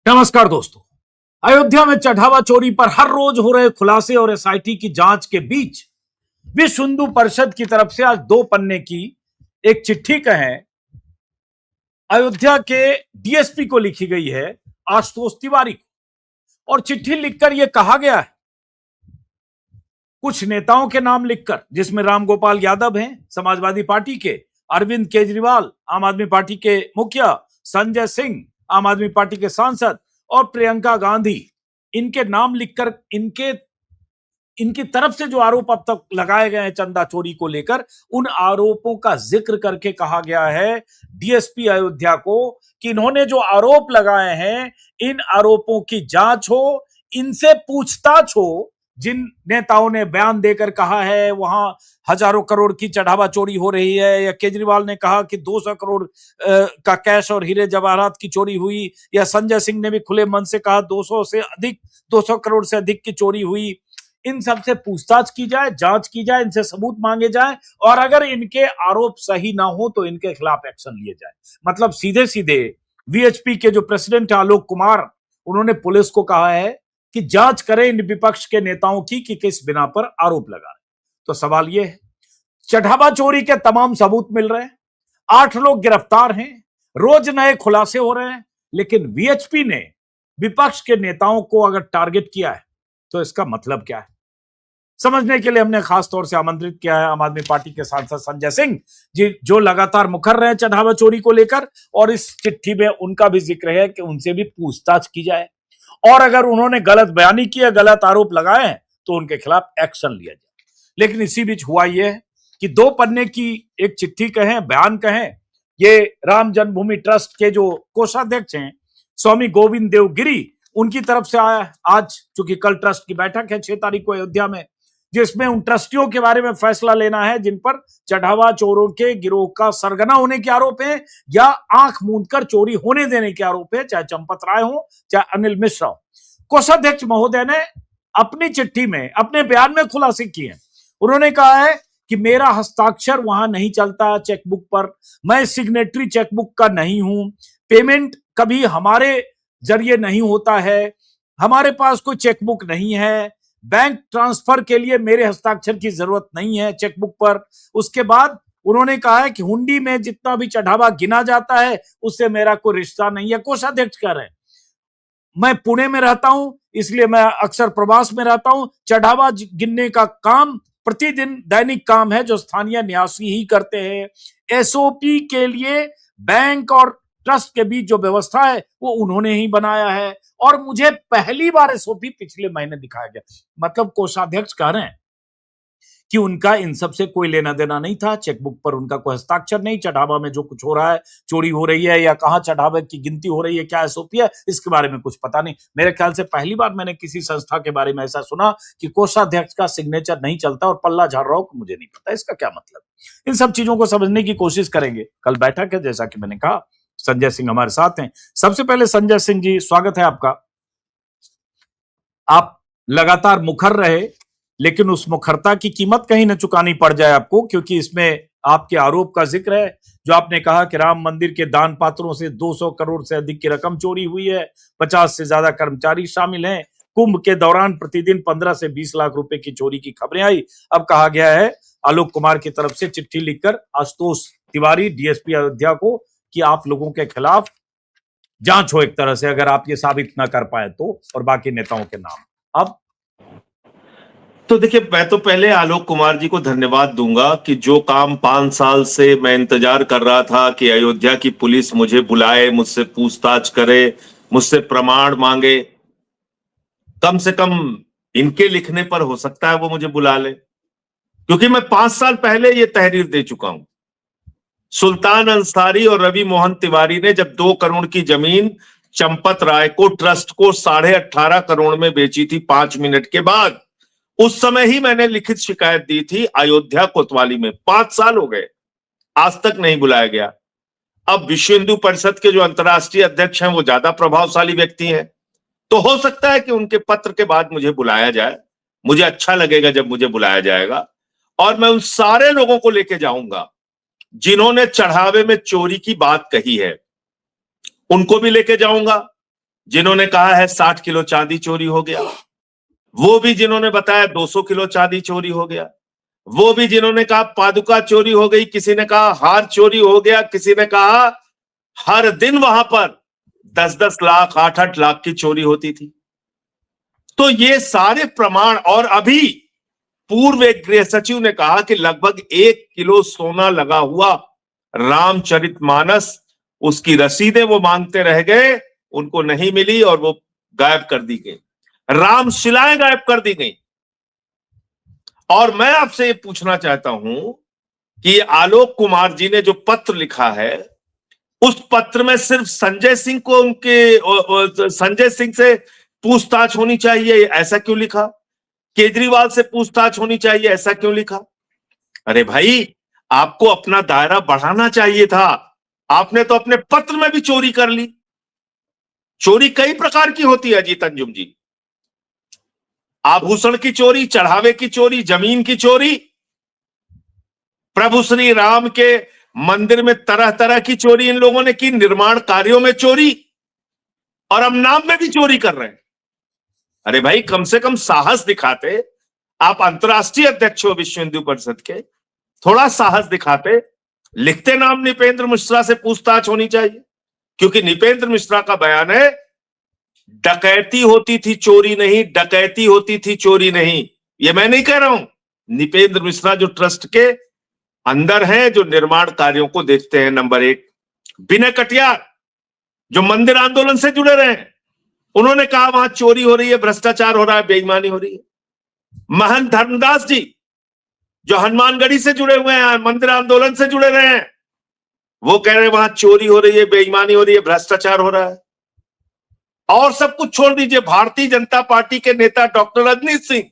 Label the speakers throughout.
Speaker 1: नमस्कार दोस्तों। अयोध्या में चढ़ावा चोरी पर हर रोज हो रहे खुलासे और एसआईटी की जांच के बीच विश्व हिंदू परिषद की तरफ से आज 2 पन्ने की एक चिट्ठी कहें अयोध्या के डीएसपी को लिखी गई है, आशुतोष तिवारी को। और चिट्ठी लिखकर यह कहा गया है, कुछ नेताओं के नाम लिखकर, जिसमें रामगोपाल यादव हैं समाजवादी पार्टी के, अरविंद केजरीवाल आम आदमी पार्टी के मुखिया, संजय सिंह आम आदमी पार्टी के सांसद और प्रियंका गांधी, इनके नाम लिखकर इनकी तरफ से जो आरोप अब तक लगाए गए हैं चंदा चोरी को लेकर, उन आरोपों का जिक्र करके कहा गया है डीएसपी अयोध्या को कि इन्होंने जो आरोप लगाए हैं, इन आरोपों की जांच हो, इनसे पूछताछ हो। जिन नेताओं ने बयान देकर कहा है वहां हजारों करोड़ की चढ़ावा चोरी हो रही है, या केजरीवाल ने कहा कि 200 करोड़ का कैश और हीरे जवाहरात की चोरी हुई, या संजय सिंह ने भी खुले मन से कहा 200 करोड़ से अधिक की चोरी हुई, इन सब से पूछताछ की जाए, जांच की जाए, इनसे सबूत मांगे जाए, और अगर इनके आरोप सही ना हो तो इनके खिलाफ एक्शन लिए जाए। मतलब सीधे सीधे वीएचपी के जो प्रेसिडेंट है आलोक कुमार, उन्होंने पुलिस को कहा है कि जांच करें इन विपक्ष के नेताओं की कि किस बिना पर आरोप लगा रहे। तो सवाल यह है, चढ़ावा चोरी के तमाम सबूत मिल रहे हैं, 8 लोग गिरफ्तार हैं, रोज नए खुलासे हो रहे हैं, लेकिन वीएचपी ने विपक्ष के नेताओं को अगर टारगेट किया है तो इसका मतलब क्या है, समझने के लिए हमने खास तौर से आमंत्रित किया है आम आदमी पार्टी के सांसद संजय सिंह जी, जो लगातार मुखर रहे हैं चढ़ावा चोरी को लेकर, और इस चिट्ठी में उनका भी जिक्र है कि उनसे भी पूछताछ की जाए, और अगर उन्होंने गलत बयानी की है, गलत आरोप लगाए हैं, तो उनके खिलाफ एक्शन लिया जाए। लेकिन इसी बीच हुआ यह है कि 2 पन्ने की एक चिट्ठी कहें, बयान कहें, ये राम जन्मभूमि ट्रस्ट के जो कोषाध्यक्ष हैं स्वामी गोविंद देव गिरी, उनकी तरफ से आया है। आज चूंकि कल ट्रस्ट की बैठक है 6 तारीख को अयोध्या में, जिसमें उन ट्रस्टियों के बारे में फैसला लेना है जिन पर चढ़ावा चोरों के गिरोह का सरगना होने के आरोप है या आंख मूंदकर चोरी होने देने के आरोप है, चाहे चंपत राय हो चाहे अनिल मिश्रा हो। कोषाध्यक्ष महोदय ने अपनी चिट्ठी में, अपने बयान में खुलासे किए। उन्होंने कहा है कि मेरा हस्ताक्षर वहां नहीं चलता चेकबुक पर, मैं सिग्नेटरी चेकबुक का नहीं हूं, पेमेंट कभी हमारे जरिए नहीं होता है, हमारे पास कोई चेकबुक नहीं है, बैंक ट्रांसफर के लिए मेरे हस्ताक्षर की जरूरत नहीं है चेकबुक पर। उसके बाद उन्होंने कहा है कि हुंडी में जितना भी चढ़ावा गिना जाता है उससे मेरा कोई रिश्ता नहीं है। कोषाध्यक्ष कह रहे हैं, मैं पुणे में रहता हूं, इसलिए मैं अक्सर प्रवास में रहता हूं, चढ़ावा गिनने का काम प्रतिदिन दैनिक काम है जो स्थानीय निवासी ही करते हैं। एसओपी के लिए बैंक और ट्रस्ट के बीच जो व्यवस्था है वो उन्होंने ही बनाया है, और मुझे पहली बार एसओपी पिछले महीने दिखाया गया। मतलब कोषाध्यक्ष कह रहे हैं कि उनका इन सब से कोई लेना देना नहीं था, चेकबुक पर उनका कोई हस्ताक्षर नहीं, चढ़ावा में जो कुछ हो रहा है, चोरी हो रही है या कहां चढ़ावे की गिनती हो रही है, क्या एसओपी है, इसके बारे में कुछ पता नहीं। मेरे ख्याल से पहली बार मैंने किसी संस्था के बारे में ऐसा सुना कि कोषाध्यक्ष का सिग्नेचर नहीं चलता और पल्ला झाड़ रहा हो कि मुझे नहीं पता इसका क्या मतलब। इन सब चीजों को समझने की कोशिश करेंगे। कल बैठक है, जैसा कि मैंने कहा, संजय सिंह हमारे साथ हैं। सबसे पहले संजय सिंह जी, स्वागत है आपका। आप लगातार मुखर रहे, लेकिन उस मुखरता की कीमत कहीं न चुकानी पड़ जाए आपको, क्योंकि इसमें आपके आरोप का जिक्र है जो आपने कहा कि राम मंदिर के दान पात्रों से 200 करोड़ से अधिक की रकम चोरी हुई है, 50 से ज्यादा कर्मचारी शामिल हैं, कुंभ के दौरान प्रतिदिन 15 से 20 लाख रुपए की चोरी की खबरें आई। अब कहा गया है आलोक कुमार की तरफ से चिट्ठी लिखकर आशुतोष तिवारी डीएसपी अयोध्या को कि आप लोगों के खिलाफ जांच हो एक तरह से, अगर आप ये साबित ना कर पाए तो, और बाकी नेताओं के नाम। अब
Speaker 2: तो देखिए, मैं तो पहले आलोक कुमार जी को धन्यवाद दूंगा कि जो काम 5 साल से मैं इंतजार कर रहा था कि अयोध्या की पुलिस मुझे बुलाए, मुझसे पूछताछ करे, मुझसे प्रमाण मांगे, कम से कम इनके लिखने पर हो सकता है वो मुझे बुला ले, क्योंकि मैं 5 साल पहले ये तहरीर दे चुका हूं। सुल्तान अंसारी और रवि मोहन तिवारी ने जब 2 करोड़ की जमीन चंपत राय को, ट्रस्ट को 18.5 करोड़ में बेची थी 5 मिनट के बाद, उस समय ही मैंने लिखित शिकायत दी थी अयोध्या कोतवाली में। 5 साल हो गए, आज तक नहीं बुलाया गया। अब विश्व हिंदू परिषद के जो अंतर्राष्ट्रीय अध्यक्ष हैं वो ज्यादा प्रभावशाली व्यक्ति हैं, तो हो सकता है कि उनके पत्र के बाद मुझे बुलाया जाए। मुझे अच्छा लगेगा जब मुझे बुलाया जाएगा, और मैं उन सारे लोगों को लेके जाऊंगा जिन्होंने चढ़ावे में चोरी की बात कही है, उनको भी लेके जाऊंगा। जिन्होंने कहा है 60 किलो चांदी चोरी हो गया, वो भी जिन्होंने बताया 200 किलो चांदी चोरी हो गया, वो भी जिन्होंने कहा पादुका चोरी हो गई, किसी ने कहा हार चोरी हो गया, किसी ने कहा हर दिन वहां पर 10-10 लाख 8-8 लाख की चोरी होती थी। तो ये सारे प्रमाण, और अभी पूर्व एक गृह सचिव ने कहा कि लगभग 1 किलो सोना लगा हुआ रामचरितमानस, उसकी रसीदें वो मांगते रह गए, उनको नहीं मिली और वो गायब कर दी गई, रामशिलाएं गायब कर दी गई। और मैं आपसे ये पूछना चाहता हूं कि आलोक कुमार जी ने जो पत्र लिखा है, उस पत्र में सिर्फ संजय सिंह को संजय सिंह से पूछताछ होनी चाहिए, ऐसा क्यों लिखा? केजरीवाल से पूछताछ होनी चाहिए, ऐसा क्यों लिखा? अरे भाई, आपको अपना दायरा बढ़ाना चाहिए था। आपने तो अपने पत्र में भी चोरी कर ली। चोरी कई प्रकार की होती है अजीत अंजुम जी। आभूषण की चोरी, चढ़ावे की चोरी, जमीन की चोरी, प्रभु श्री राम के मंदिर में तरह तरह की चोरी इन लोगों ने की, निर्माण कार्यों में चोरी, और अब नाम में भी चोरी कर रहे हैं। अरे भाई, कम से कम साहस दिखाते। आप अंतर्राष्ट्रीय अध्यक्ष हो विश्व हिंदू परिषद के, थोड़ा साहस दिखाते, लिखते नाम नृपेंद्र मिश्रा से पूछताछ होनी चाहिए, क्योंकि नृपेंद्र मिश्रा का बयान है डकैती होती थी चोरी नहीं, डकैती होती थी चोरी नहीं। ये मैं नहीं कह रहा हूं, नृपेंद्र मिश्रा जो ट्रस्ट के अंदर हैं, जो निर्माण कार्यों को देखते हैं। नंबर 1, विनय कटियार जो मंदिर आंदोलन से जुड़े रहे हैं, उन्होंने कहा वहां चोरी हो रही है, भ्रष्टाचार हो रहा है, बेईमानी हो रही है। महंत धर्मदास जी जो हनुमानगढ़ी से जुड़े हुए हैं, मंदिर आंदोलन से जुड़े रहे हैं, वो कह रहे हैं वहां चोरी हो रही है, बेईमानी हो रही है, भ्रष्टाचार हो रहा है। और सब कुछ छोड़ दीजिए, भारतीय जनता पार्टी के नेता डॉक्टर रजनीश सिंह,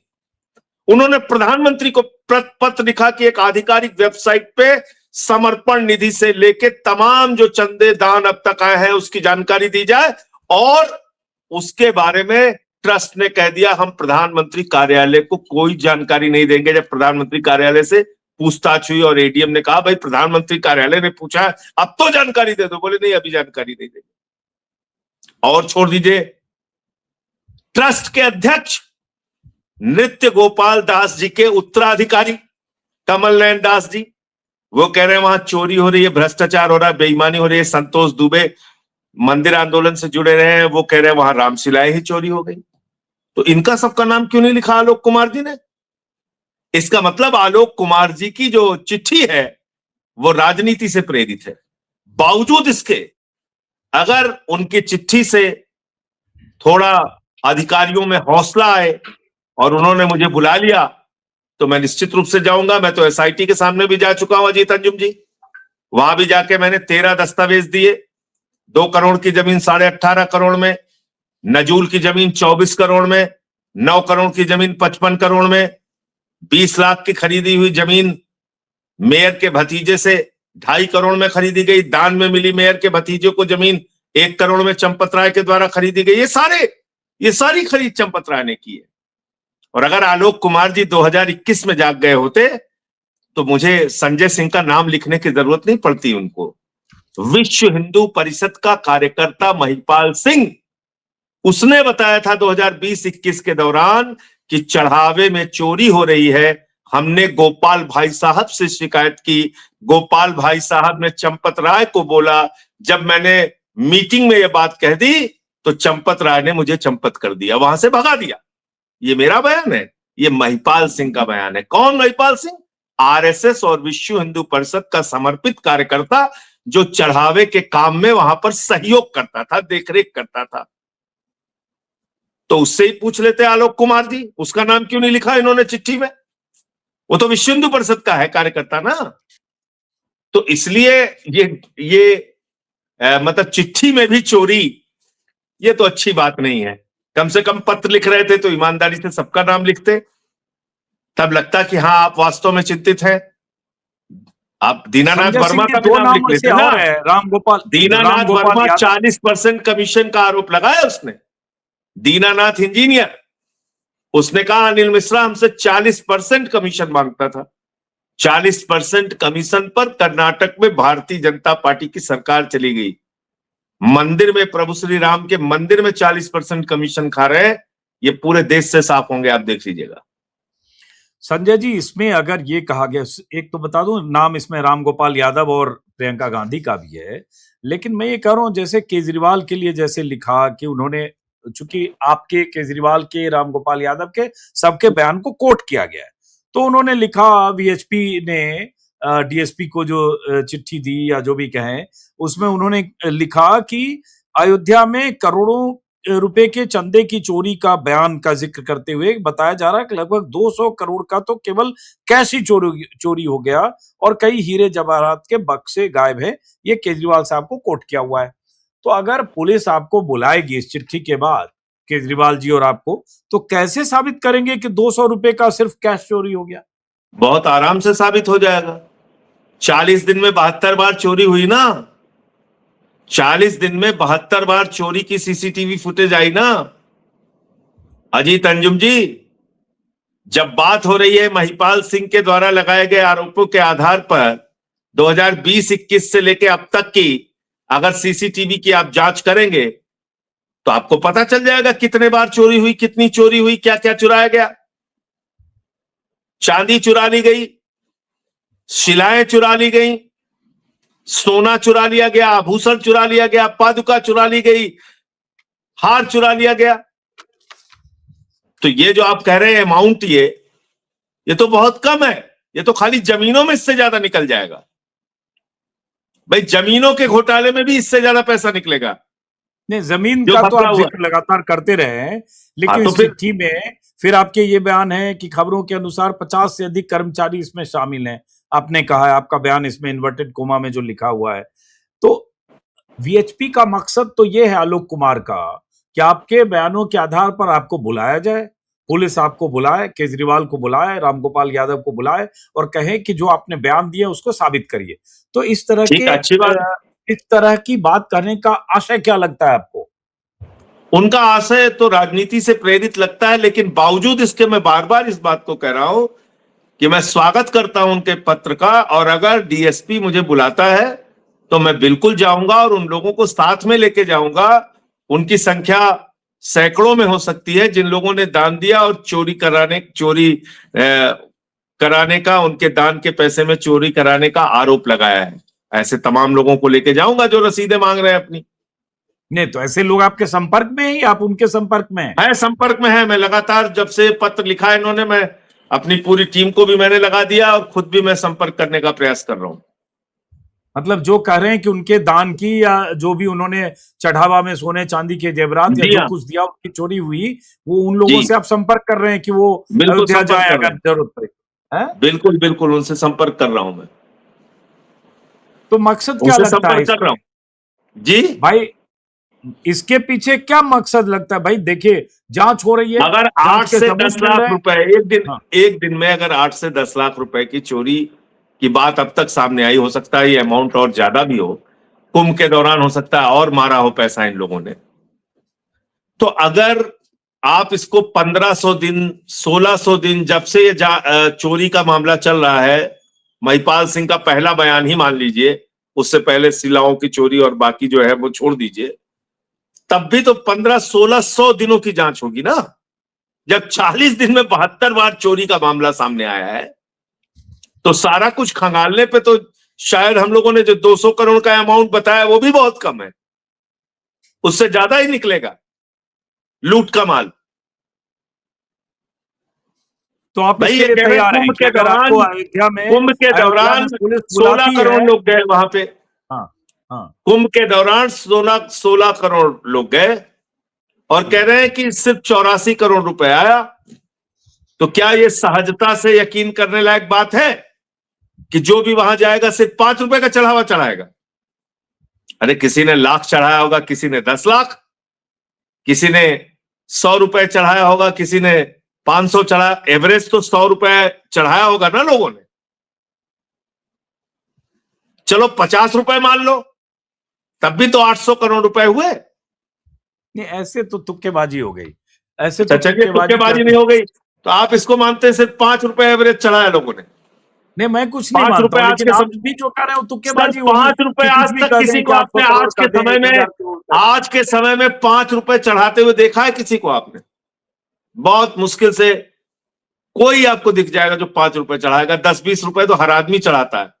Speaker 2: उन्होंने प्रधानमंत्री को पत्र लिखा कि एक आधिकारिक वेबसाइट पे समर्पण निधि से लेके तमाम जो चंदे दान अब तक आए हैं उसकी जानकारी दी जाए, और उसके बारे में ट्रस्ट ने कह दिया हम प्रधानमंत्री कार्यालय को कोई जानकारी नहीं देंगे। जब प्रधानमंत्री कार्यालय से पूछताछ हुई और एडीएम ने कहा भाई प्रधानमंत्री कार्यालय ने पूछा है, अब तो जानकारी दे दो, बोले नहीं अभी जानकारी नहीं देंगे। और छोड़ दीजिए, ट्रस्ट के अध्यक्ष नृत्य गोपाल दास जी के उत्तराधिकारी कमल नयन दास जी, वो कह रहे हैं वहां चोरी हो रही है, भ्रष्टाचार हो रहा है, बेईमानी हो रही है। संतोष दुबे मंदिर आंदोलन से जुड़े रहे हैं, वो कह रहे हैं वहां रामशिलाएं ही चोरी हो गई। तो इनका सबका नाम क्यों नहीं लिखा आलोक कुमार जी ने? इसका मतलब आलोक कुमार जी की जो चिट्ठी है वो राजनीति से प्रेरित है। बावजूद इसके, अगर उनकी चिट्ठी से थोड़ा अधिकारियों में हौसला आए और उन्होंने मुझे बुला लिया, तो मैं निश्चित रूप से जाऊंगा। मैं तो एसआईटी के सामने भी जा चुका हूं अजीत अंजुम जी, वहां भी जाके मैंने 13 दस्तावेज दिए। 2 करोड़ की जमीन 18.5 करोड़ में, नजूल की जमीन 24 करोड़ में, 9 करोड़ की जमीन 55 करोड़ में, 20 लाख की खरीदी हुई जमीन मेयर के भतीजे से 2.5 करोड़ में खरीदी गई, दान में मिली मेयर के भतीजे को जमीन 1 करोड़ में चंपत राय के द्वारा खरीदी गई। ये सारी खरीद चंपत राय ने की है। और अगर आलोक कुमार जी 2021 में जाग गए होते तो मुझे संजय सिंह का नाम लिखने की जरूरत नहीं पड़ती उनको। विश्व हिंदू परिषद का कार्यकर्ता महिपाल सिंह, उसने बताया था 2020-21 के दौरान कि चढ़ावे में चोरी हो रही है। हमने गोपाल भाई साहब से शिकायत की, गोपाल भाई साहब ने चंपत राय को बोला। जब मैंने मीटिंग में यह बात कह दी तो चंपत राय ने मुझे चंपत कर दिया, वहां से भगा दिया। ये मेरा बयान है, ये महिपाल सिंह का बयान है। कौन महिपाल सिंह? आरएसएस और विश्व हिंदू परिषद का समर्पित कार्यकर्ता, जो चढ़ावे के काम में वहां पर सहयोग करता था, देखरेख करता था। तो उससे ही पूछ लेते आलोक कुमार जी, उसका नाम क्यों नहीं लिखा इन्होंने चिट्ठी में? वो तो विश्व हिंदू परिषद का है कार्यकर्ता ना। तो इसलिए ये मतलब चिट्ठी में भी चोरी, ये तो अच्छी बात नहीं है। कम से कम पत्र लिख रहे थे तो ईमानदारी से सबका नाम लिखते, तब लगता कि हाँ आप वास्तव में चिंतित हैं। आप दीनानाथ वर्मा का भी नाम लिख लेते ना।
Speaker 1: रामगोपाल
Speaker 2: दीनानाथ वर्मा 40% कमीशन का आरोप लगाया उसने। दीनानाथ इंजीनियर, उसने कहा अनिल मिश्रा हमसे 40% कमीशन मांगता था। 40% कमीशन पर कर्नाटक में भारतीय जनता पार्टी की सरकार चली गई। मंदिर में, प्रभु श्री राम के मंदिर में 40% कमीशन खा रहे हैं। ये पूरे देश से साफ होंगे, आप देख लीजिएगा।
Speaker 1: संजय जी, इसमें अगर ये कहा गया, एक तो बता दूं, नाम इसमें राम गोपाल यादव और प्रियंका गांधी का भी है, लेकिन मैं ये कह रहा हूं जैसे केजरीवाल के लिए जैसे लिखा कि उन्होंने, चूंकि आपके, केजरीवाल के, राम गोपाल यादव के, सबके बयान को कोट किया गया है, तो उन्होंने लिखा, वीएचपी ने डीएसपी को जो चिट्ठी दी या जो भी कहें, उसमें उन्होंने लिखा कि अयोध्या में करोड़ों रुपए के चंदे की चोरी का बयान का जिक्र करते हुए बताया जा रहा है कि लगभग 200 करोड़ का तो केवल कैश ही चोरी हो गया और कई हीरे जवाहरात के बक्से गायब है। ये केजरीवाल साहब को कोट किया हुआ है। तो अगर पुलिस आपको बुलाएगी इस चिट्ठी के बाद, केजरीवाल जी और आपको, तो कैसे साबित करेंगे कि 200 रुपए का सिर्फ कैश चोरी हो गया?
Speaker 2: बहुत आराम से साबित हो जाएगा। 40 दिन में 72 बार चोरी हुई ना, 40 दिन में 72 बार चोरी की सीसीटीवी फुटेज आई ना। अजीत अंजुम जी, जब बात हो रही है महिपाल सिंह के द्वारा लगाए गए आरोपों के आधार पर 2020-21 से लेकर अब तक की अगर सीसीटीवी की आप जांच करेंगे तो आपको पता चल जाएगा कितने बार चोरी हुई, कितनी चोरी हुई, क्या क्या चुराया गया। चांदी चुरा ली गई, शिलाएं चुरा ली गई, सोना चुरा लिया गया, आभूषण चुरा लिया गया, पादुका चुरा ली गई, हार चुरा लिया गया। तो ये जो आप कह रहे हैं अमाउंट, ये तो बहुत कम है। ये तो खाली जमीनों में इससे ज्यादा निकल जाएगा। भाई जमीनों के घोटाले में भी इससे ज्यादा पैसा निकलेगा।
Speaker 1: नहीं, जमीन का तो आप जिक्र लगातार करते रहे हैं, लेकिन
Speaker 2: तो
Speaker 1: इस चिट्ठी में फिर आपके ये बयान है कि खबरों के अनुसार 50 से अधिक कर्मचारी इसमें शामिल हैं। आपने कहा है, आपका बयान इसमें इन्वर्टेड कोमा में जो लिखा हुआ है। तो वीएचपी का मकसद तो ये है आलोक कुमार का कि आपके बयानों के आधार पर आपको बुलाया जाए, पुलिस आपको बुलाए, केजरीवाल को बुलाए, रामगोपाल यादव को बुलाए और कहे कि जो आपने बयान दिया उसको साबित करिए। तो इस तरह के,
Speaker 2: अच्छी बात,
Speaker 1: इस तरह की बात करने का आशय क्या लगता है आपको?
Speaker 2: उनका आशय तो राजनीति से प्रेरित लगता है, लेकिन बावजूद इसके मैं बार बार इस बात को कह रहा हूं कि मैं स्वागत करता हूं उनके पत्र का, और अगर डीएसपी मुझे बुलाता है तो मैं बिल्कुल जाऊंगा और उन लोगों को साथ में लेके जाऊंगा। उनकी संख्या सैकड़ों में हो सकती है जिन लोगों ने दान दिया और चोरी कराने का, उनके दान के पैसे में चोरी कराने का आरोप लगाया है। ऐसे तमाम लोगों को लेके जाऊंगा जो रसीदें मांग रहे हैं अपनी।
Speaker 1: नहीं, तो ऐसे लोग आपके संपर्क में हैं या आप उनके संपर्क में हैं?
Speaker 2: है, संपर्क में है। मैं लगातार, जब से पत्र लिखा है इन्होंने, मैं अपनी पूरी टीम को भी मैंने लगा दिया और खुद भी मैं संपर्क करने का प्रयास कर रहा हूं।
Speaker 1: मतलब जो कह रहे हैं कि उनके दान की या जो भी उन्होंने चढ़ावा में सोने चांदी के जेवरात या जो कुछ दिया उनकी चोरी हुई, वो उन लोगों से आप संपर्क कर रहे हैं कि वो अयोध्या जाए अगर जरूरत पड़े?
Speaker 2: बिल्कुल बिल्कुल उनसे संपर्क कर रहा हूं मैं।
Speaker 1: तो मकसद क्या लगता है?
Speaker 2: कर रहा हूं जी
Speaker 1: भाई, इसके पीछे क्या मकसद लगता है? भाई देखिए, जांच हो रही है,
Speaker 2: अगर 8 से 10 लाख रुपए एक दिन में अगर 8 से 10 लाख रुपए की चोरी की बात अब तक सामने आई, हो सकता है ये अमाउंट और ज्यादा भी हो, कुंभ के दौरान हो सकता है और मारा हो पैसा इन लोगों ने। तो अगर आप इसको 1500 दिन, 1600 दिन, जब से ये चोरी का मामला चल रहा है, महिपाल सिंह का पहला बयान ही मान लीजिए, उससे पहले शिलाओं की चोरी और बाकी जो है वो छोड़ दीजिए, तब भी तो 1500-1600 दिनों की जांच होगी ना। जब 40 दिन में 72 बार चोरी का मामला सामने आया है, तो सारा कुछ खंगालने पे तो शायद हम लोगों ने जो 200 करोड़ का अमाउंट बताया वो भी बहुत कम है, उससे ज्यादा ही निकलेगा लूट का माल।
Speaker 1: तो आप इसके लिए तैयार हैं कि अगर आपको अयोध्या में,
Speaker 2: कुंभ के दौरान 16 करोड़ लोग गए वहां पे। कुंभ के दौरान 16 करोड़ लोग गए और कह रहे हैं कि सिर्फ 84 करोड़ रुपए आया। तो क्या ये सहजता से यकीन करने लायक बात है कि जो भी वहां जाएगा सिर्फ 5 रुपए का चढ़ावा चढ़ाएगा? अरे किसी ने लाख चढ़ाया होगा, किसी ने 10 लाख, किसी ने 100 रुपए चढ़ाया होगा, किसी ने 500 चढ़ाया। एवरेज तो 100 रुपए चढ़ाया होगा ना लोगों ने। चलो 50 रुपए मान लो, तब भी तो 800 करोड़ रुपए हुए।
Speaker 1: नहीं, ऐसे तो तुक्केबाजी हो गई। ऐसे
Speaker 2: तो तुक्केबाजी नहीं हो गई, तो आप इसको मानते हैं सिर्फ 5 रुपए एवरेज चढ़ाया लोगों ने?
Speaker 1: नहीं, मैं कुछ नहीं
Speaker 2: 5
Speaker 1: मानता
Speaker 2: रुपए
Speaker 1: हूं,
Speaker 2: आज
Speaker 1: लेकिन
Speaker 2: के
Speaker 1: आप
Speaker 2: समय
Speaker 1: भी जो कह रहे हो
Speaker 2: सर,
Speaker 1: तुक्केबाजी होगी
Speaker 2: 5 रुपए
Speaker 1: कि
Speaker 2: आज
Speaker 1: कुछ भी
Speaker 2: तक
Speaker 1: कर
Speaker 2: किसी
Speaker 1: दें
Speaker 2: को
Speaker 1: कि 800
Speaker 2: आपने
Speaker 1: करोड़ कर दें, 1000 करोड़ कर दें।
Speaker 2: आज के समय में 5 रुपए चढ़ाते हुए देखा है किसी को आपने? बहुत मुश्किल से कोई आपको दिख जाएगा जो 5 रुपए चढ़ाएगा। 10-20 रुपए तो हर आदमी चढ़ाता है,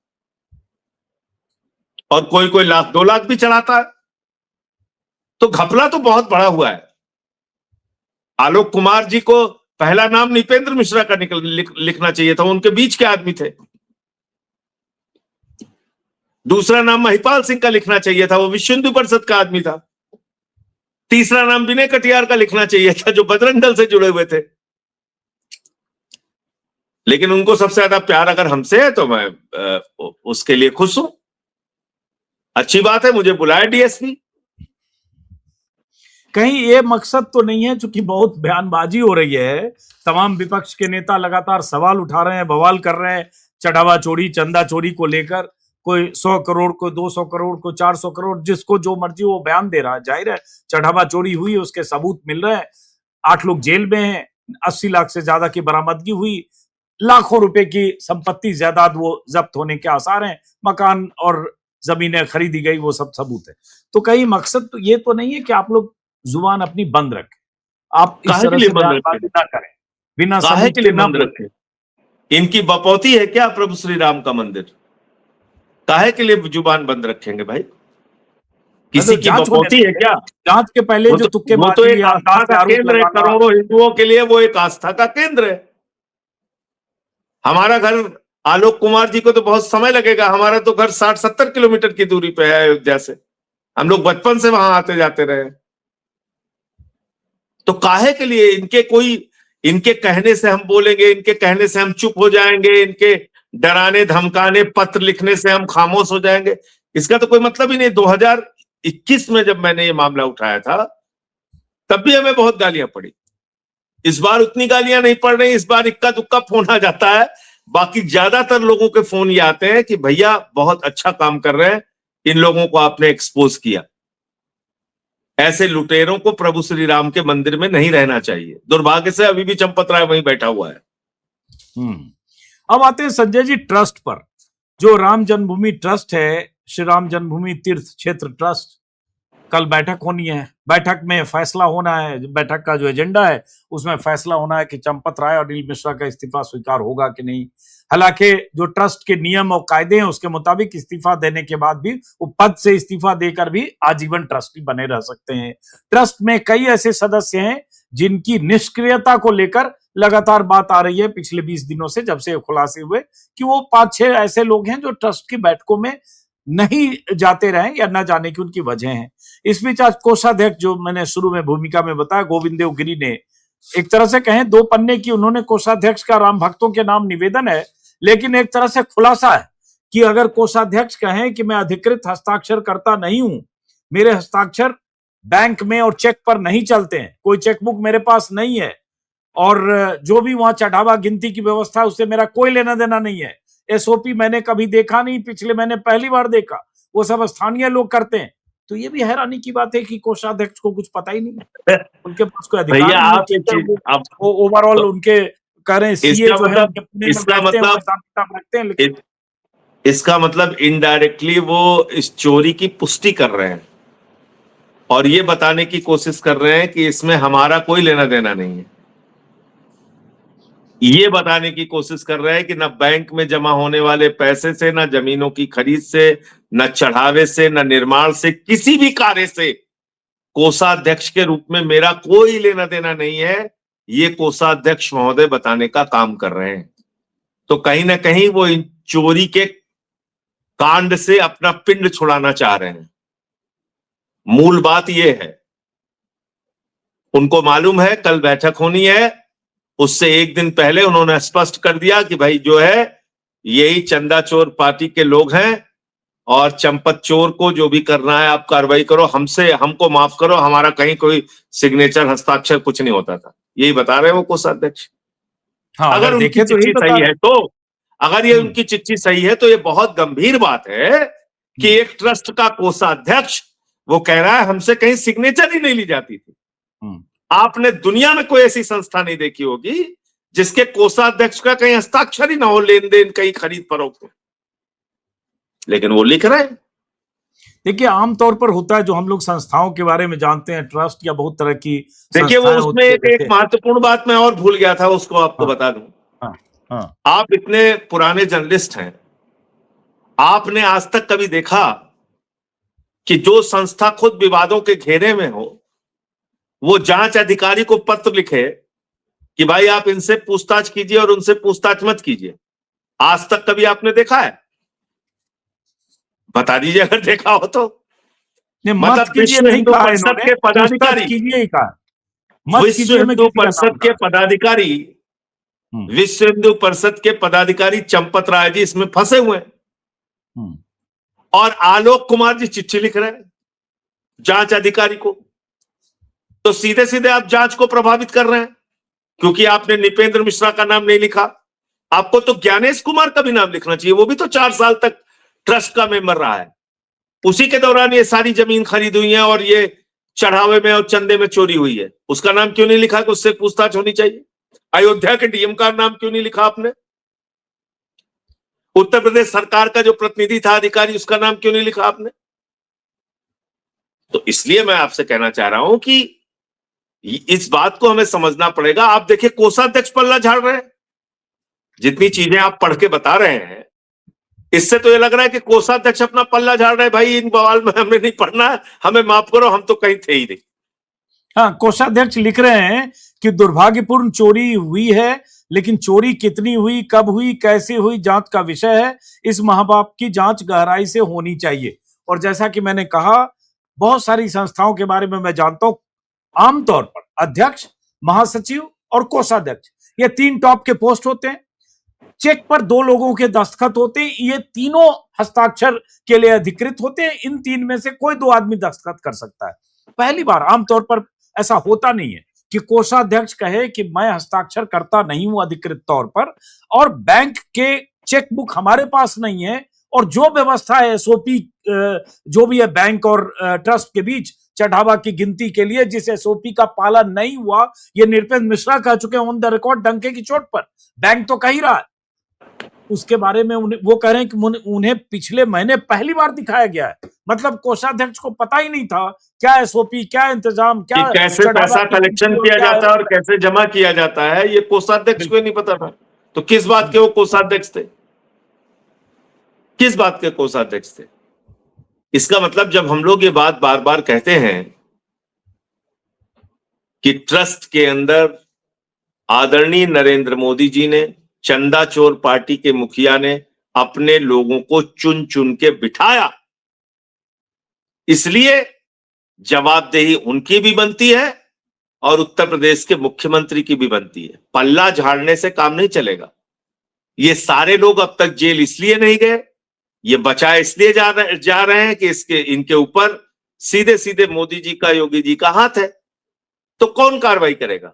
Speaker 2: और कोई कोई लाख 2 लाख भी चढ़ाता है। तो घपला तो बहुत बड़ा हुआ है। आलोक कुमार जी को पहला नाम नृपेंद्र मिश्रा का लिखना चाहिए था, उनके बीच के आदमी थे। दूसरा नाम महिपाल सिंह का लिखना चाहिए था, वो विश्व हिंदू परिषद का आदमी था। तीसरा नाम विनय कटियार का लिखना चाहिए था, जो बजरंग दल से जुड़े हुए थे। लेकिन उनको सबसे ज्यादा प्यार अगर हमसे है तो मैं उसके लिए खुश हूं। अच्छी बात है, मुझे बुलाया डीएसपी।
Speaker 1: कहीं ये मकसद तो नहीं है, चूंकि बहुत बयानबाजी हो रही है, तमाम विपक्ष के नेता लगातार सवाल उठा रहे हैं, बवाल कर रहे हैं चढ़ावा चोरी, चंदा चोरी को लेकर। कोई 100 करोड़, कोई 200 करोड़, कोई 400 करोड़, जिसको जो मर्जी वो बयान दे रहा है। जाहिर है चढ़ावा चोरी हुई, उसके सबूत मिल रहे हैं। 8 लोग जेल में हैं, 80 लाख से ज्यादा की बरामदगी हुई, लाखों रुपए की संपत्ति जायदाद वो जब्त होने के आसार हैं, मकान और जमीनें खरीदी गई, वो सब सबूत है। तो कहीं मकसद तो ये तो नहीं है कि आप लोग जुबान अपनी बंद रखें, आप इस
Speaker 2: काहे के
Speaker 1: तरह
Speaker 2: लिए
Speaker 1: से
Speaker 2: बंद रखें?
Speaker 1: बयानबाजी ना करें, बिना
Speaker 2: काहे
Speaker 1: सबूत
Speaker 2: के
Speaker 1: के
Speaker 2: लिए
Speaker 1: ना
Speaker 2: बंद
Speaker 1: बोलें।
Speaker 2: रखें? इनकी बपौती है क्या प्रभु श्री राम का मंदिर? काहे के लिए जुबान बंद रखेंगे भाई? किसी
Speaker 1: तो
Speaker 2: की
Speaker 1: जांच होने
Speaker 2: बपौती है
Speaker 1: दीजिए।
Speaker 2: क्या?
Speaker 1: जांच के पहले जो
Speaker 2: वो तो
Speaker 1: तुक्केबाजी
Speaker 2: एक
Speaker 1: या
Speaker 2: आस्था
Speaker 1: अंदाज
Speaker 2: का
Speaker 1: से आरोप
Speaker 2: केंद्र है,
Speaker 1: लगाना।
Speaker 2: करोड़ों हिंदुओं के लिए वो एक आस्था का केंद्र है। हमारा घर, आलोक कुमार जी को तो बहुत समय लगेगा, हमारा तो घर 60-70 किलोमीटर की दूरी पे है अयोध्या से। हम लोग बचपन से वहां आते जाते रहे। तो काहे के लिए इनके कहने से हम बोलेंगे, इनके कहने से हम चुप हो जाएंगे, इनके डराने धमकाने पत्र लिखने से हम खामोश हो जाएंगे? इसका तो कोई मतलब ही नहीं। 2021 में जब मैंने ये मामला उठाया था, तब भी हमें बहुत गालियां पड़ी। इस बार उतनी गालियां नहीं पड़ रही, इस बार इक्का दुक्का फोन आ जाता है। बाकी ज्यादातर लोगों के फोन ये आते हैं कि भैया बहुत अच्छा काम कर रहे हैं, इन लोगों को आपने एक्सपोज किया। ऐसे लुटेरों को प्रभु श्री राम के मंदिर में नहीं रहना चाहिए। दुर्भाग्य से अभी भी चंपत राय वहीं बैठा हुआ है।
Speaker 1: अब आते हैं संजय जी ट्रस्ट पर। जो राम जन्मभूमि ट्रस्ट है, श्री राम जन्मभूमि तीर्थ क्षेत्र ट्रस्ट, कल बैठक होनी है। बैठक में फैसला होना है, बैठक का जो एजेंडा है उसमें फैसला होना है कि चंपत राय और अनिल मिश्रा का इस्तीफा स्वीकार होगा कि नहीं। हालांकि जो ट्रस्ट के नियम और कायदे हैं उसके मुताबिक इस्तीफा देने के बाद भी वो पद से इस्तीफा देकर भी आजीवन ट्रस्टी बने रह सकते हैं। ट्रस्ट में कई ऐसे सदस्य हैं जिनकी निष्क्रियता को लेकर लगातार बात आ रही है पिछले 20 दिनों से, जब से खुलासे हुए कि वो 5-6 ऐसे लोग हैं जो ट्रस्ट की बैठकों में नहीं जाते रहे या न जाने की उनकी वजह है। इस बीच आज कोषाध्यक्ष, जो मैंने शुरू में भूमिका में बताया, गोविंद देव गिरी ने एक तरह से कहें 2 पन्ने की उन्होंने कोषाध्यक्ष का राम भक्तों के नाम निवेदन है, लेकिन एक तरह से खुलासा है कि अगर कोषाध्यक्ष कहें कि मैं अधिकृत हस्ताक्षर करता नहीं हूं, मेरे हस्ताक्षर बैंक में और चेक पर नहीं चलते हैं, कोई चेकबुक मेरे पास नहीं है, और जो भी वहां चढ़ावा गिनती की व्यवस्था है उससे मेरा कोई लेना देना नहीं है, एसओपी मैंने कभी देखा नहीं, पिछले महीने पहली बार देखा, वो सब स्थानीय लोग करते हैं। तो ये भी हैरानी की बात है कि कोषाध्यक्ष को कुछ पता ही नहीं है, उनके पास कोई अधिकार
Speaker 2: भैया
Speaker 1: नहीं
Speaker 2: आप एक
Speaker 1: है।
Speaker 2: चीज आप
Speaker 1: वो ओवरऑल
Speaker 2: तो
Speaker 1: उनके कह रहे हैं सीए
Speaker 2: इसका
Speaker 1: जो है
Speaker 2: मतलब
Speaker 1: उनके पुणे में
Speaker 2: इसका
Speaker 1: बैठते हैं, वो
Speaker 2: मतलब
Speaker 1: हिसाब किताब रखते हैं, लेकिन
Speaker 2: इसका मतलब इनडायरेक्टली वो इस चोरी की पुष्टि कर रहे हैं और ये बताने की कोशिश कर रहे हैं कि इसमें हमारा कोई लेना देना नहीं है। ये बताने की कोशिश कर रहे हैं कि न बैंक में जमा होने वाले पैसे से, न जमीनों की खरीद से, न चढ़ावे से, न निर्माण से, किसी भी कार्य से कोषाध्यक्ष के रूप में मेरा कोई लेना देना नहीं है। ये कोषाध्यक्ष महोदय बताने का काम कर रहे हैं। तो कहीं ना कहीं वो इन चोरी के कांड से अपना पिंड छुड़ाना चाह रहे हैं। मूल बात यह है, उनको मालूम है कल बैठक होनी है, उससे एक दिन पहले उन्होंने स्पष्ट कर दिया कि भाई जो है यही चंदा चोर पार्टी के लोग हैं और चंपत चोर को जो भी करना है आप कार्रवाई करो, हमको माफ करो, हमारा कहीं कोई सिग्नेचर हस्ताक्षर कुछ नहीं होता था। यही बता रहे हैं वो कोषाध्यक्ष।
Speaker 1: हाँ,
Speaker 2: अगर उनकी
Speaker 1: देखे तो यही
Speaker 2: चिट्ठी
Speaker 1: बता
Speaker 2: सही
Speaker 1: रहे
Speaker 2: है तो, अगर ये उनकी चिट्ठी सही है तो ये बहुत गंभीर बात है कि एक ट्रस्ट का कोषाध्यक्ष वो कह रहा है हमसे कहीं सिग्नेचर ही नहीं ली जाती थी। आपने दुनिया में कोई ऐसी संस्था नहीं देखी होगी जिसके कोषाध्यक्ष का कहीं हस्ताक्षर ही ना हो, लेन देन कहीं खरीद फरोख्त हो, लेकिन वो लिख रहे हैं।
Speaker 1: देखिए आमतौर पर होता है, जो हम लोग संस्थाओं के बारे में जानते हैं, ट्रस्ट या बहुत तरह की
Speaker 2: देखिए वो
Speaker 1: संस्थाएं
Speaker 2: उसमें
Speaker 1: होती
Speaker 2: एक महत्वपूर्ण बात मैं और भूल गया था, उसको आपको
Speaker 1: हाँ,
Speaker 2: बता दूं।
Speaker 1: हाँ, हाँ,
Speaker 2: आप इतने पुराने जर्नलिस्ट हैं, आपने आज तक कभी देखा कि जो संस्था खुद विवादों के घेरे में हो, वो जांच अधिकारी को पत्र लिखे कि भाई आप इनसे पूछताछ कीजिए और उनसे पूछताछ मत कीजिए? आज तक कभी आपने देखा है? बता दीजिए अगर देखा हो तो।
Speaker 1: नहीं, मत
Speaker 2: मतलब
Speaker 1: कीजिए
Speaker 2: विश्व
Speaker 1: नहीं
Speaker 2: हिंदू
Speaker 1: कहा
Speaker 2: परिषद
Speaker 1: इन्होंने,
Speaker 2: के
Speaker 1: पूछताछ
Speaker 2: पदाधिकारी,
Speaker 1: कीजिए ही कहा, मत
Speaker 2: विश्व
Speaker 1: कीजिए में
Speaker 2: हिंदू
Speaker 1: किसी का नाम
Speaker 2: परिषद के
Speaker 1: कहा।
Speaker 2: पदाधिकारी,
Speaker 1: हम्म,
Speaker 2: विश्व हिंदू परिषद के पदाधिकारी चंपत राय जी इसमें फंसे हुए हैं,
Speaker 1: हम्म,
Speaker 2: और आलोक कुमार जी चिट्ठी लिख रहे हैं जांच अधिकारी को। तो सीधे सीधे आप जांच को प्रभावित कर रहे हैं, क्योंकि आपने निपेंद्र मिश्रा का नाम नहीं लिखा। आपको तो ज्ञानेश कुमार का भी नाम लिखना चाहिए, वो भी तो 4 साल तक ट्रस्ट का मेंबर रहा है। उसी के दौरान ये सारी जमीन खरीद हुई है और ये चढ़ावे में और चंदे में चोरी हुई है। उसका नाम क्यों नहीं लिखा कि उससे पूछताछ होनी चाहिए? अयोध्या के डीएम का नाम क्यों नहीं लिखा आपने? उत्तर प्रदेश सरकार का जो प्रतिनिधि था, अधिकारी, उसका नाम क्यों नहीं लिखा आपने? तो इसलिए मैं आपसे कहना चाह रहा हूं कि इस बात को हमें समझना पड़ेगा। आप देखिए कोषाध्यक्ष पल्ला झाड़ रहे हैं, जितनी चीजें आप पढ़ के बता रहे हैं, इससे तो ये लग रहा है कि कोषाध्यक्ष अपना पल्ला झाड़ रहे हैं, भाई इन बवाल में हमें नहीं पढ़ना है, हमें माफ करो, हम तो कहीं थे ही नहीं।
Speaker 1: हाँ, कोषाध्यक्ष लिख रहे हैं कि दुर्भाग्यपूर्ण चोरी हुई है, लेकिन चोरी कितनी हुई, कब हुई, कैसे हुई, जांच का विषय है। इस महापाप की जांच गहराई से होनी चाहिए। और जैसा कि मैंने कहा, बहुत सारी संस्थाओं के बारे में मैं जानता हूं, आमतौर पर अध्यक्ष, महासचिव और कोषाध्यक्ष, ये 3 टॉप के पोस्ट होते हैं। चेक पर 2 लोगों के दस्तखत होते हैं, ये तीनों हस्ताक्षर के लिए अधिकृत होते हैं। इन 3 में से कोई 2 आदमी दस्तखत कर सकता है। पहली बार, आमतौर पर ऐसा होता नहीं है कि कोषाध्यक्ष कहे कि मैं हस्ताक्षर करता नहीं हूं अधिकृत तौर पर, और बैंक के चेक बुक हमारे पास नहीं है, और जो व्यवस्था है, एसओपी जो भी है बैंक और ट्रस्ट के बीच चढ़ावा की गिनती के लिए, जिस एसओपी का पालन नहीं हुआ, ये निरपेंद्र मिश्रा कह चुके हैं ऑन द रिकॉर्ड, डंके की चोट पर। बैंक तो कह ही रहा है, उसके बारे में वो कह रहे हैं कि उन्हें पिछले महीने पहली बार दिखाया गया है। मतलब कोषाध्यक्ष को पता ही नहीं था क्या एसओपी, क्या इंतजाम,
Speaker 2: कि
Speaker 1: क्या
Speaker 2: कैसे पैसा कलेक्शन किया जाता है और कैसे जमा किया जाता है, ये कोषाध्यक्ष को नहीं पता था। तो किस बात के वो कोषाध्यक्ष थे? किस बात के कोषाध्यक्ष थे? इसका मतलब जब हम लोग ये बात बार बार कहते हैं कि ट्रस्ट के अंदर आदरणीय नरेंद्र मोदी जी ने, चंदा चोर पार्टी के मुखिया ने अपने लोगों को चुन चुन के बिठाया, इसलिए जवाबदेही उनकी भी बनती है और उत्तर प्रदेश के मुख्यमंत्री की भी बनती है। पल्ला झाड़ने से काम नहीं चलेगा। ये सारे लोग अब तक जेल इसलिए नहीं गए, ये बचा इसलिए जा रहे हैं कि इनके ऊपर सीधे सीधे मोदी जी का, योगी जी का हाथ है। तो कौन कार्रवाई करेगा?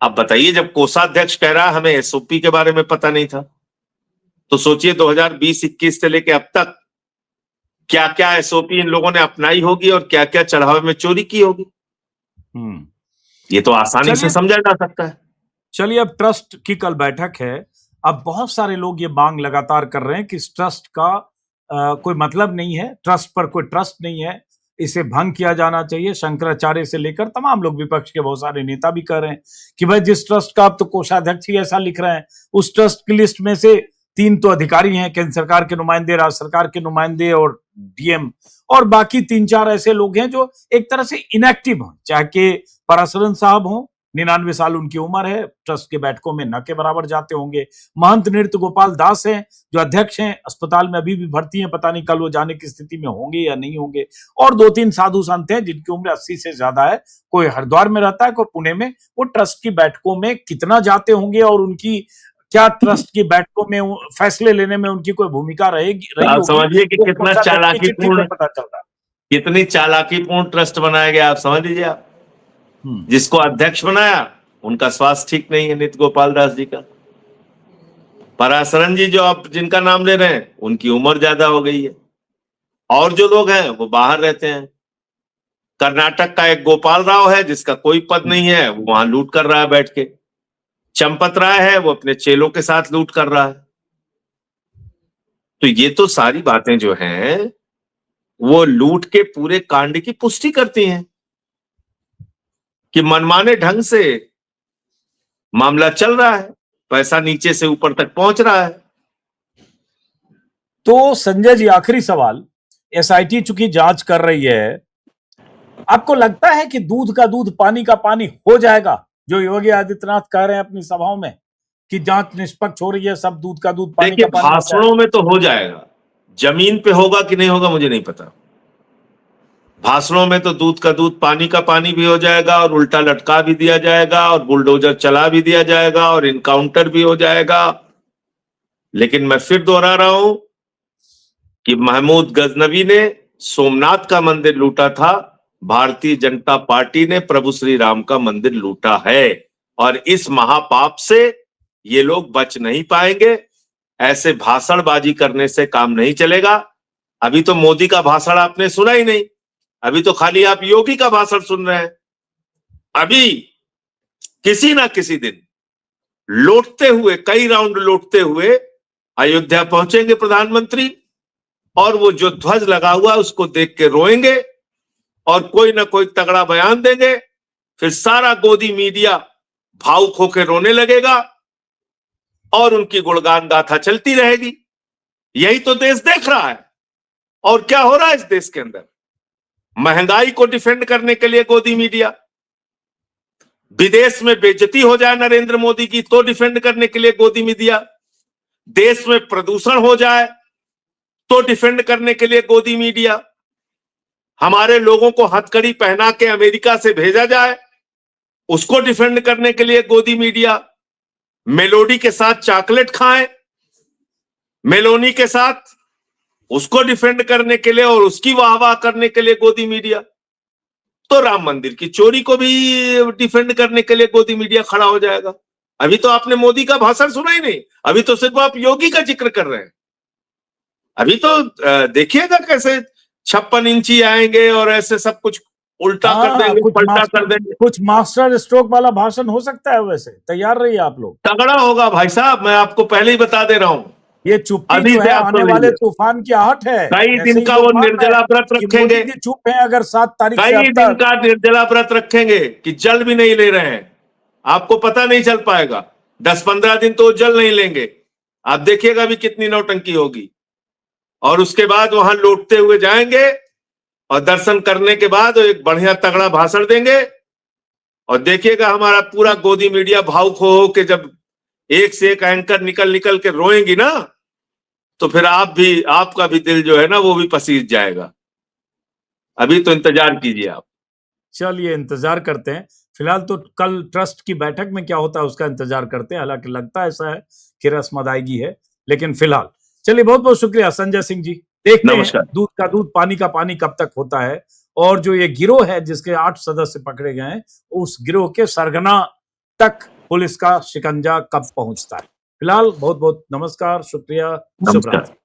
Speaker 2: अब बताइए, जब कोषाध्यक्ष कह रहा हमें एसओपी के बारे में पता नहीं था, तो सोचिए 2020-21 से लेके अब तक क्या क्या एसओपी इन लोगों ने अपनाई होगी और क्या क्या चढ़ावे में चोरी की होगी। ये तो आसानी से समझा जा सकता है।
Speaker 1: चलिए, अब ट्रस्ट की कल बैठक है। अब बहुत सारे लोग ये मांग लगातार कर रहे हैं कि इस ट्रस्ट का कोई मतलब नहीं है, ट्रस्ट पर कोई ट्रस्ट नहीं है, इसे भंग किया जाना चाहिए। शंकराचार्य से लेकर तमाम लोग, विपक्ष के बहुत सारे नेता भी कह रहे हैं कि भाई जिस ट्रस्ट का, अब तो कोषाध्यक्ष ही ऐसा लिख रहे हैं, उस ट्रस्ट की लिस्ट में से 3 तो अधिकारी हैं, केंद्र सरकार के नुमाइंदे, राज्य सरकार के नुमाइंदे और डीएम, और बाकी 3-4 ऐसे लोग हैं जो एक तरह से इनएक्टिव हैं, चाहे के पराशरन साहब हों, 99 साल उनकी उम्र है, ट्रस्ट के बैठकों में न के बराबर जाते होंगे। महंत नृत्य गोपाल दास हैं जो अध्यक्ष हैं, अस्पताल में अभी भी भर्ती हैं, पता नहीं कल वो जाने की स्थिति में होंगे या नहीं होंगे। और 2-3 साधु संत हैं जिनकी उम्र 80 से ज्यादा है, कोई हरिद्वार में रहता है, कोई पुणे में। वो ट्रस्ट की बैठकों में कितना जाते होंगे और उनकी क्या ट्रस्ट की बैठकों में फैसले लेने में उनकी कोई भूमिका रहेगी?
Speaker 2: आप समझिए कि कितना चालाकीपूर्ण,
Speaker 1: पता चल रहा है
Speaker 2: कितनी चालाकीपूर्ण ट्रस्ट बनाया गया, आप समझ लीजिए। आप जिसको अध्यक्ष बनाया, उनका स्वास्थ्य ठीक नहीं है, नित्य गोपाल दास जी का। पराशरन जी जो आप जिनका नाम ले रहे हैं, उनकी उम्र ज्यादा हो गई है, और जो लोग हैं वो बाहर रहते हैं। कर्नाटक का एक गोपाल राव है जिसका कोई पद नहीं है, वो वहां लूट कर रहा है बैठ के। चंपत राय है वो अपने चेलों के साथ लूट कर रहा है। तो ये तो सारी बातें जो हैं वो लूट के पूरे कांड की पुष्टि करती हैं कि मनमाने ढंग से मामला चल रहा है, पैसा नीचे से ऊपर तक पहुंच रहा है।
Speaker 1: तो संजय जी, आखिरी सवाल, एसआईटी चूंकि जांच कर रही है, आपको लगता है कि दूध का दूध पानी का पानी हो जाएगा, जो योगी आदित्यनाथ कह रहे हैं अपनी सभाओं में कि जांच निष्पक्ष हो रही है, सब दूध का दूध पानी
Speaker 2: देखिए,
Speaker 1: का पानी हो जाएगा?
Speaker 2: भाषणों में तो हो जाएगा, जमीन पे होगा कि नहीं होगा मुझे नहीं पता। भाषणों में तो दूध का दूध पानी का पानी भी हो जाएगा और उल्टा लटका भी दिया जाएगा और बुलडोजर चला भी दिया जाएगा और इनकाउंटर भी हो जाएगा। लेकिन मैं फिर दोहरा रहा हूं कि महमूद गजनवी ने सोमनाथ का मंदिर लूटा था, भारतीय जनता पार्टी ने प्रभु श्री राम का मंदिर लूटा है और इस महापाप से ये लोग बच नहीं पाएंगे। ऐसे भाषणबाजी करने से काम नहीं चलेगा। अभी तो मोदी का भाषण आपने सुना ही नहीं, अभी तो खाली आप योगी का भाषण सुन रहे हैं। अभी किसी ना किसी दिन लौटते हुए, कई राउंड लौटते हुए अयोध्या पहुंचेंगे प्रधानमंत्री और वो जो ध्वज लगा हुआ है उसको देख के रोएंगे और कोई ना कोई तगड़ा बयान देंगे। फिर सारा गोदी मीडिया भावुक होकर रोने लगेगा और उनकी गुणगान गाथा चलती रहेगी। यही तो देश देख रहा है। और क्या हो रहा है इस देश के अंदर? महंगाई को डिफेंड करने के लिए गोदी मीडिया, विदेश में बेइज्जती हो जाए नरेंद्र मोदी की तो डिफेंड करने के लिए गोदी मीडिया, देश में प्रदूषण हो जाए तो डिफेंड करने के लिए गोदी मीडिया, हमारे लोगों को हथकड़ी पहना के अमेरिका से भेजा जाए उसको डिफेंड करने के लिए गोदी मीडिया, मेलोडी के साथ चॉकलेट खाएं, मेलोनी के साथ उसको डिफेंड करने के लिए और उसकी वाहवाह करने के लिए गोदी मीडिया, तो राम मंदिर की चोरी को भी डिफेंड करने के लिए गोदी मीडिया खड़ा हो जाएगा। अभी तो आपने मोदी का भाषण सुना ही नहीं, अभी तो सिर्फ आप योगी का जिक्र कर रहे हैं। अभी तो देखिएगा कैसे 56 इंची आएंगे और ऐसे सब कुछ उल्टा कर देंगे, पलटा कर देंगे।
Speaker 1: कुछ मास्टर स्ट्रोक वाला भाषण हो सकता है, वैसे तैयार रहिए आप लोग।
Speaker 2: तगड़ा होगा भाई साहब, मैं आपको पहले ही बता दे रहा हूं।
Speaker 1: ये चुप्पी जो है आने वाले तूफान की आहट है।
Speaker 2: कई दिन का वो निर्जला व्रत रखेंगे,
Speaker 1: चुप है अगर 7 तारीख से
Speaker 2: कई दिन का निर्जला व्रत रखेंगे कि जल भी नहीं ले रहे हैं, आपको पता नहीं चल पाएगा। 10-15 दिन तो जल नहीं लेंगे, आप देखिएगा भी कितनी नौटंकी होगी। और उसके बाद वहां लौटते हुए जाएंगे और दर्शन करने के बाद एक बढ़िया तगड़ा भाषण देंगे और देखिएगा हमारा पूरा गोदी मीडिया भावुक हो के जब एक से एक एंकर निकल के रोएंगी ना, तो फिर आपका भी दिल जो है ना वो भी पसीज जाएगा। अभी तो इंतजार कीजिए आप।
Speaker 1: चलिए इंतजार करते हैं। फिलहाल तो कल ट्रस्ट की बैठक में क्या होता है उसका इंतजार करते हैं। हालांकि लगता ऐसा है कि रस्म अदायगी है, लेकिन फिलहाल चलिए, बहुत बहुत शुक्रिया संजय सिंह जी। देखते हैं दूध का दूध पानी का पानी कब तक होता है और जो ये गिरोह है जिसके 8 सदस्य पकड़े गए हैं, उस गिरोह के सरगना तक पुलिस का शिकंजा कब पहुंचता है। फिलहाल बहुत बहुत नमस्कार, शुक्रिया, शुभ रात्रि।